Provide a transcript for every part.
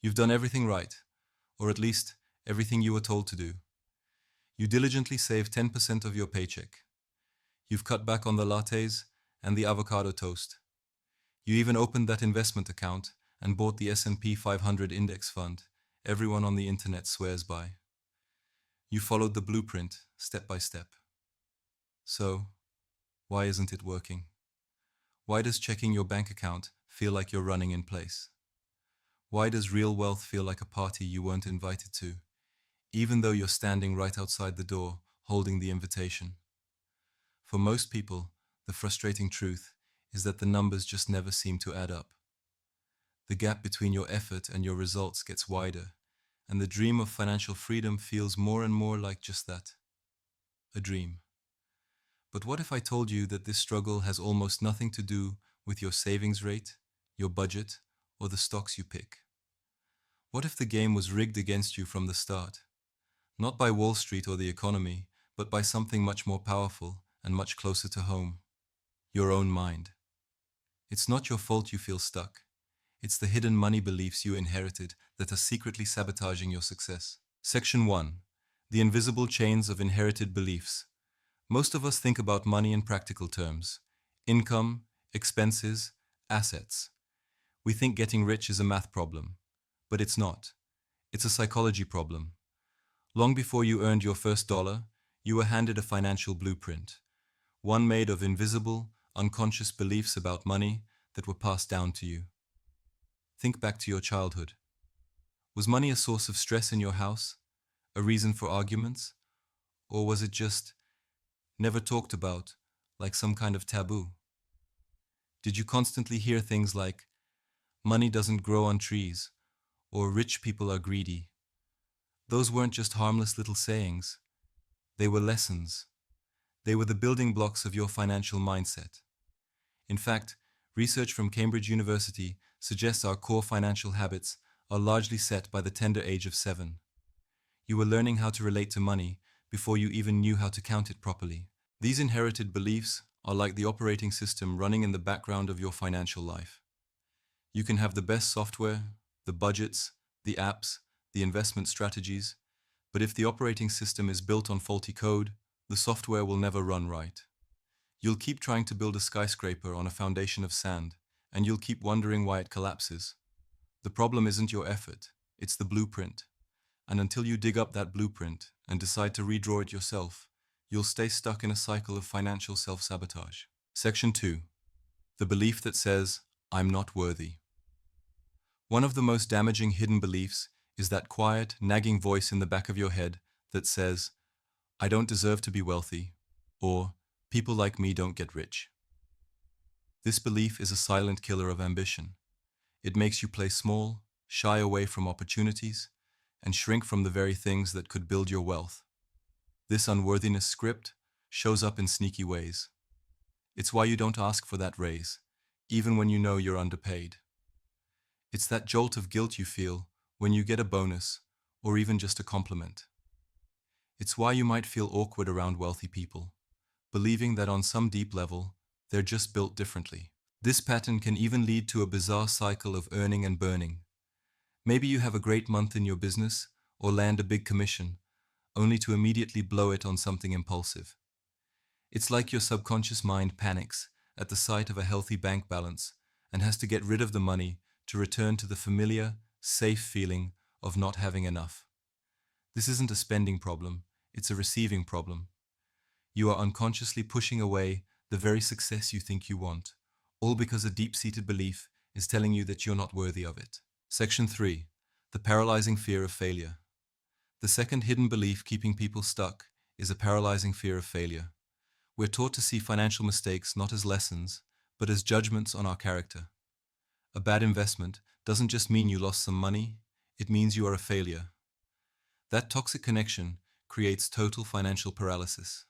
You've done everything right, or at least everything you were told to do. You diligently saved 10% of your paycheck. You've cut back on the lattes and the avocado toast. You even opened that investment account and bought the S&P 500 index fund everyone on the internet swears by. You followed the blueprint step by step. So, why isn't it working? Why does checking your bank account feel like you're running in place? Why does real wealth feel like a party you weren't invited to, even though you're standing right outside the door holding the invitation? For most people, the frustrating truth is that the numbers just never seem to add up. The gap between your effort and your results gets wider, and the dream of financial freedom feels more and more like just that, a dream. But what if I told you that this struggle has almost nothing to do with your savings rate, your budget, or the stocks you pick? What if the game was rigged against you from the start? Not by Wall Street or the economy, but by something much more powerful and much closer to home. Your own mind. It's not your fault you feel stuck. It's the hidden money beliefs you inherited that are secretly sabotaging your success. Section 1. The invisible chains of inherited beliefs. Most of us think about money in practical terms. Income, expenses, assets. We think getting rich is a math problem. But it's not. It's a psychology problem. Long before you earned your first dollar, you were handed a financial blueprint. One made of invisible, unconscious beliefs about money that were passed down to you. Think back to your childhood. Was money a source of stress in your house? A reason for arguments? Or was it just never talked about, like some kind of taboo? Did you constantly hear things like, money doesn't grow on trees, or rich people are greedy? Those weren't just harmless little sayings. They were lessons. They were the building blocks of your financial mindset. In fact, research from Cambridge University suggests our core financial habits are largely set by the tender age of 7. You were learning how to relate to money before you even knew how to count it properly. These inherited beliefs are like the operating system running in the background of your financial life. You can have the best software, the budgets, the apps, the investment strategies, but if the operating system is built on faulty code, the software will never run right. You'll keep trying to build a skyscraper on a foundation of sand, and you'll keep wondering why it collapses. The problem isn't your effort, it's the blueprint. And until you dig up that blueprint and decide to redraw it yourself, you'll stay stuck in a cycle of financial self-sabotage. Section 2. The belief that says, I'm not worthy. One of the most damaging hidden beliefs is that quiet, nagging voice in the back of your head that says, I don't deserve to be wealthy, or people like me don't get rich. This belief is a silent killer of ambition. It makes you play small, shy away from opportunities, and shrink from the very things that could build your wealth. This unworthiness script shows up in sneaky ways. It's why you don't ask for that raise, even when you know you're underpaid. It's that jolt of guilt you feel when you get a bonus or even just a compliment. It's why you might feel awkward around wealthy people, believing that on some deep level, they're just built differently. This pattern can even lead to a bizarre cycle of earning and burning. Maybe you have a great month in your business or land a big commission, only to immediately blow it on something impulsive. It's like your subconscious mind panics at the sight of a healthy bank balance and has to get rid of the money to return to the familiar, safe feeling of not having enough. This isn't a spending problem, it's a receiving problem. You are unconsciously pushing away the very success you think you want, all because a deep-seated belief is telling you that you're not worthy of it. Section 3. The paralyzing fear of failure. The second hidden belief keeping people stuck is a paralyzing fear of failure. We're taught to see financial mistakes not as lessons, but as judgments on our character. A bad investment doesn't just mean you lost some money, it means you are a failure. That toxic connection creates total financial paralysis.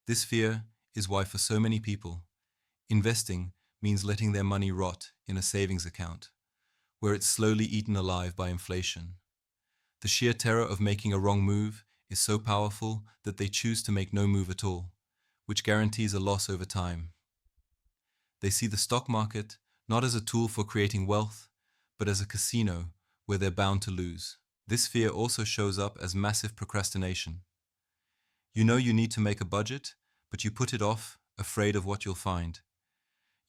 This fear is why for so many people, investing means letting their money rot in a savings account, where it's slowly eaten alive by inflation. The sheer terror of making a wrong move is so powerful that they choose to make no move at all, which guarantees a loss over time. They see the stock market not as a tool for creating wealth, but as a casino where they're bound to lose. This fear also shows up as massive procrastination. You know you need to make a budget, but you put it off, afraid of what you'll find.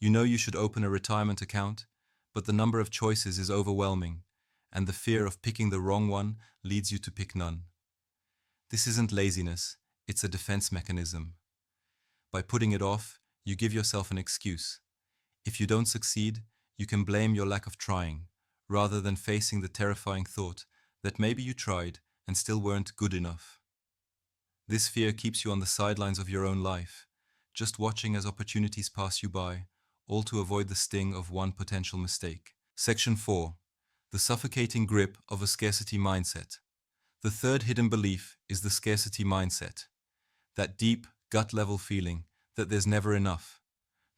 You know you should open a retirement account, but the number of choices is overwhelming, and the fear of picking the wrong one leads you to pick none. This isn't laziness, it's a defense mechanism. By putting it off, you give yourself an excuse. If you don't succeed, you can blame your lack of trying, rather than facing the terrifying thought that maybe you tried and still weren't good enough. This fear keeps you on the sidelines of your own life, just watching as opportunities pass you by, all to avoid the sting of one potential mistake. Section 4. The suffocating grip of a scarcity mindset. The third hidden belief is the scarcity mindset. That deep, gut-level feeling that there's never enough.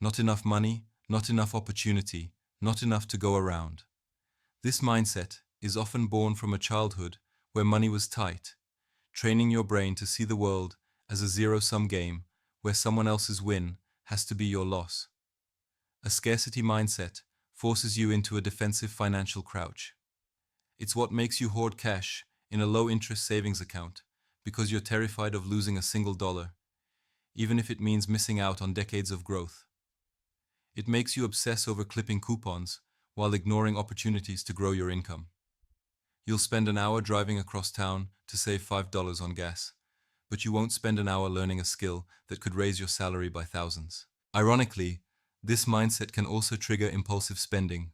Not enough money, not enough opportunity, not enough to go around. This mindset is often born from a childhood where money was tight, training your brain to see the world as a zero-sum game where someone else's win has to be your loss. A scarcity mindset forces you into a defensive financial crouch. It's what makes you hoard cash in a low-interest savings account because you're terrified of losing a single dollar, even if it means missing out on decades of growth. It makes you obsess over clipping coupons while ignoring opportunities to grow your income. You'll spend an hour driving across town to save $5 on gas, but you won't spend an hour learning a skill that could raise your salary by thousands. Ironically, this mindset can also trigger impulsive spending.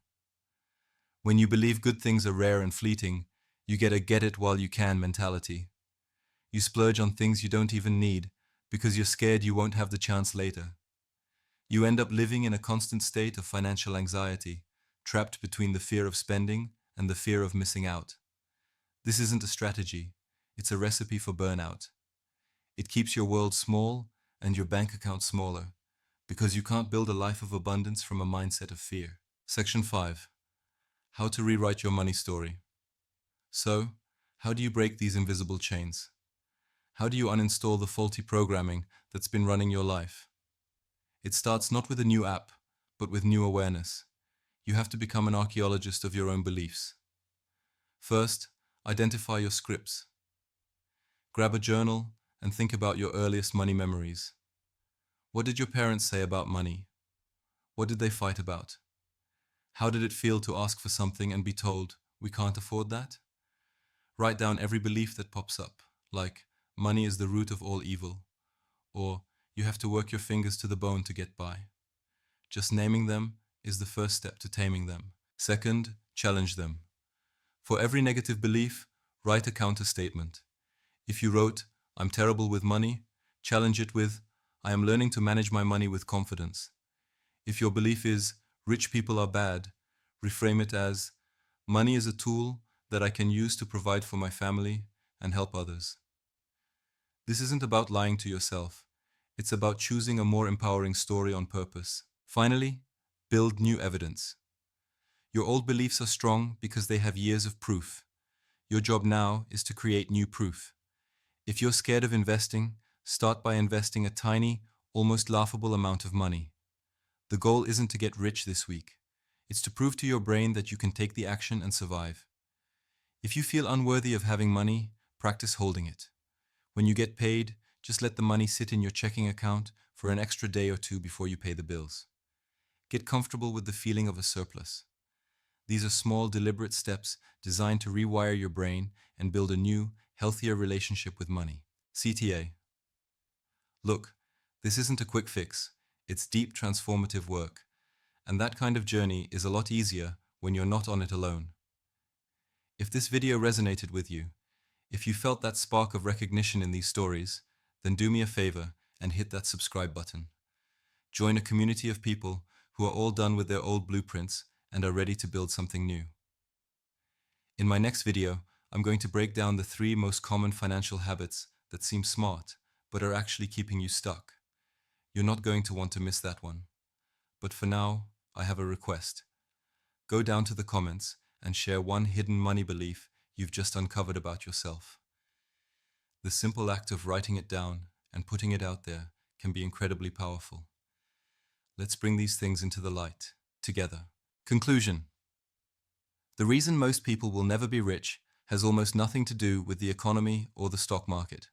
When you believe good things are rare and fleeting, you get a get-it-while-you-can mentality. You splurge on things you don't even need because you're scared you won't have the chance later. You end up living in a constant state of financial anxiety, trapped between the fear of spending and the fear of missing out. This isn't a strategy, it's a recipe for burnout. It keeps your world small and your bank account smaller, because you can't build a life of abundance from a mindset of fear. Section 5. How to rewrite your money story. So, how do you break these invisible chains? How do you uninstall the faulty programming that's been running your life? It starts not with a new app, but with new awareness. You have to become an archaeologist of your own beliefs. First, identify your scripts. Grab a journal and think about your earliest money memories. What did your parents say about money? What did they fight about? How did it feel to ask for something and be told, "We can't afford that"? Write down every belief that pops up, like, "Money is the root of all evil," or "You have to work your fingers to the bone to get by." Just naming them is the first step to taming them. Second, challenge them. For every negative belief, write a counter-statement. If you wrote, "I'm terrible with money," challenge it with, "I am learning to manage my money with confidence." If your belief is, "Rich people are bad," reframe it as, "Money is a tool that I can use to provide for my family and help others." This isn't about lying to yourself. It's about choosing a more empowering story on purpose. Finally, build new evidence. Your old beliefs are strong because they have years of proof. Your job now is to create new proof. If you're scared of investing, start by investing a tiny, almost laughable amount of money. The goal isn't to get rich this week. It's to prove to your brain that you can take the action and survive. If you feel unworthy of having money, practice holding it. When you get paid, just let the money sit in your checking account for an extra day or two before you pay the bills. Get comfortable with the feeling of a surplus. These are small, deliberate steps designed to rewire your brain and build a new, healthier relationship with money. CTA. Look, this isn't a quick fix. It's deep, transformative work. And that kind of journey is a lot easier when you're not on it alone. If this video resonated with you, if you felt that spark of recognition in these stories, then do me a favor and hit that subscribe button. Join a community of people who are all done with their old blueprints and are ready to build something new. In my next video, I'm going to break down the 3 most common financial habits that seem smart, but are actually keeping you stuck. You're not going to want to miss that one. But for now, I have a request. Go down to the comments and share one hidden money belief you've just uncovered about yourself. The simple act of writing it down and putting it out there can be incredibly powerful. Let's bring these things into the light, together. Conclusion. The reason most people will never be rich has almost nothing to do with the economy or the stock market.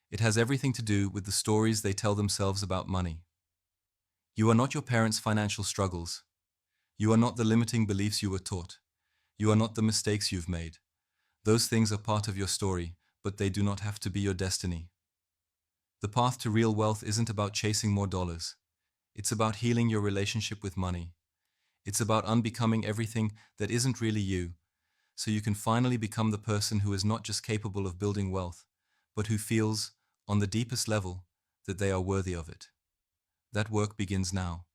It has everything to do with the stories they tell themselves about money. You are not your parents' financial struggles. You are not the limiting beliefs you were taught. You are not the mistakes you've made. Those things are part of your story, but they do not have to be your destiny. The path to real wealth isn't about chasing more dollars. It's about healing your relationship with money. It's about unbecoming everything that isn't really you, so you can finally become the person who is not just capable of building wealth, but who feels, on the deepest level, that they are worthy of it. That work begins now.